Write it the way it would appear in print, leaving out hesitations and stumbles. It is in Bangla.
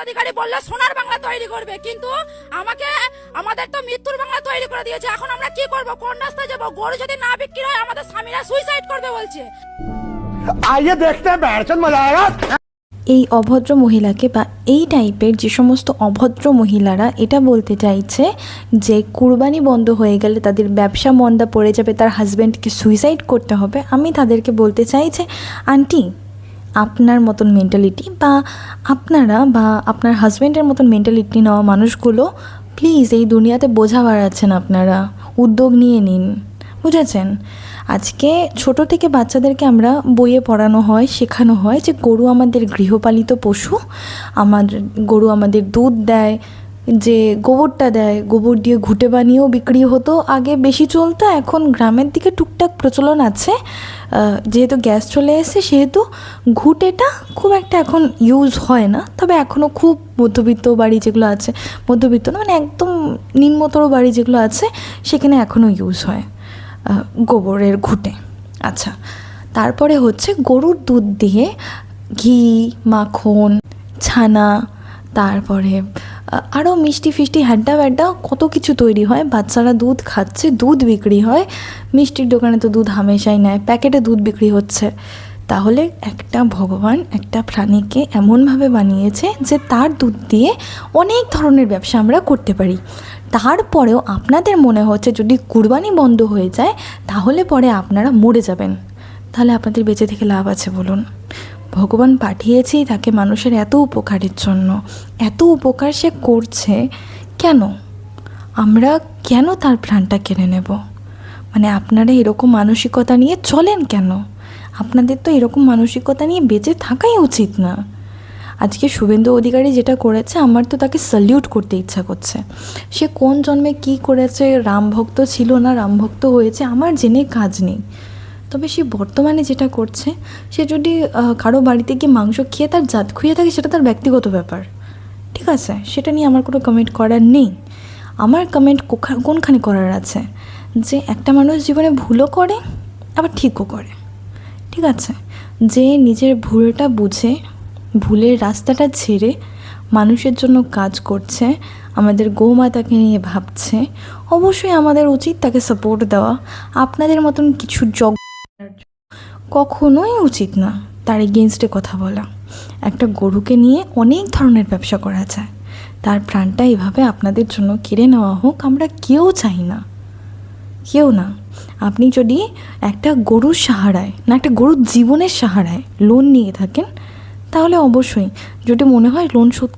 অধিকারী বললে সোনার বাংলা তৈরি করবে, কিন্তু আমাদের তো মৃত্যুর বাংলা তৈরি করে দিয়েছে। এখন আমরা কি করব? কোন রাস্তায় যাবো? গরু যদি না বিক্রি হয় আমাদের স্বামীরা সুইসাইড করবে বলছে। आइए देखते हैं बैठचंद मजा आएगा। এই অভদ্র মহিলাকে বা এই টাইপের যে সমস্ত অভদ্র মহিলারা এটা বলতে চাইছে যে কুরবানি বন্ধ হয়ে গেলে তাদের ব্যবসা মন্দা পড়ে যাবে, তার হাজব্যান্ডকে সুইসাইড করতে হবে, আমি তাদেরকে বলতে চাই যে আন্টি, আপনার মতন মেন্টালিটি বা আপনারা বা আপনার হাজব্যান্ডের মতন মেন্টালিটি নেওয়া মানুষগুলো প্লিজ এই দুনিয়াতে বোঝা বাড়াচ্ছেন, আপনারা উদ্যোগ নিয়ে নিন, বুঝেছেন? আজকে ছোট থেকে বাচ্চাদেরকে আমরা বইয়ে পড়ানো হয়, শেখানো হয় যে গরু আমাদের গৃহপালিত পশু, গরু আমাদের দুধ দেয়, যে গোবরটা দেয়, গোবর দিয়ে ঘুঁটে বানিয়েও বিক্রি হতো, আগে বেশি চলতো, এখন গ্রামের দিকে টুকটাক প্রচলন আছে, যেহেতু গ্যাস চলে এসেছে সেহেতু ঘুঁটেটা খুব একটা এখন ইউজ হয় না, তবে এখনও খুব মধ্যবিত্ত বাড়ি যেগুলো আছে, মধ্যবিত্ত না মানে একদম নিম্নতর বাড়ি যেগুলো আছে সেখানে এখনও ইউজ হয় গোবরের ঘুঁটে। আচ্ছা, তারপরে হচ্ছে গরুর দুধ দিয়ে ঘি, মাখন, ছানা, তারপরে আরও মিষ্টি ফিষ্টি হ্যাড্ডা ব্যাড্ডা কত কিছু তৈরি হয়, বাচ্চারা দুধ খাচ্ছে, দুধ বিক্রি হয়, মিষ্টির দোকানে তো দুধ হামেশাই নেয়, প্যাকেটে দুধ বিক্রি হচ্ছে। তাহলে একটা ভগবান একটা প্রাণীকে এমনভাবে বানিয়েছে যে তার দুধ দিয়ে অনেক ধরনের ব্যবসা আমরা করতে পারি। তারপরেও আপনাদের মনে হচ্ছে যদি কুরবানি বন্ধ হয়ে যায় তাহলে পরে আপনারা মরে যাবেন, তাহলে আপনাদের বেঁচে থেকে লাভ আছে বলুন? ভগবান পাঠিয়েছেই তাকে মানুষের এত উপকারের জন্য, এত উপকার সে করছে, কেন আমরা কেন তার প্রাণটা কেড়ে নেব? মানে আপনারা এরকম মানসিকতা নিয়ে চলেন কেন? আপনাদের তো এরকম মানসিকতা নিয়ে বেঁচে থাকাই উচিত না। আজকে শুভেন্দু অধিকারী যেটা করেছে আমার তো তাকে স্যালিউট করতে ইচ্ছা করছে। সে কোন জন্মে কি করেছে, রামভক্ত ছিল না রামভক্ত হয়েছে আমার জেনে কাজ নেই, তবে সে বর্তমানে যেটা করছে, সে যদি কারো বাড়িতে গিয়ে মাংস খেয়ে তার জাত খুঁয়ে থাকে সেটা তার ব্যক্তিগত ব্যাপার, ঠিক আছে? সেটা নিয়ে আমার কোনো কমেন্ট করার নেই। আমার কমেন্ট কোনখানে করার আছে যে একটা মানুষ জীবনে ভুলও করে আবার ঠিকও করে, ঠিক আছে? যে নিজের ভুলটা বুঝে ভুলের রাস্তাটা ছেড়ে মানুষের জন্য কাজ করছে, আমাদের গৌমাতাকে নিয়ে ভাবছে, অবশ্যই আমাদের উচিত তাকে সাপোর্ট দেওয়া। আপনাদের মতন কিছু কখনোই উচিত না তার এগেনস্টে কথা বলা। একটা গরুকে নিয়ে অনেক ধরনের ব্যবসা করা যায়, তার প্রাণটা এভাবে আপনাদের জন্য কেড়ে নেওয়া হোক আমরা কেউ চাই না, কেউ না। আপনি যদি একটা গরুর সাহারায় না একটা গরুর জীবনের সাহারায় লোন নিয়ে থাকেন তাহলে অবশ্যই যদি মনে হয় লোন শোধ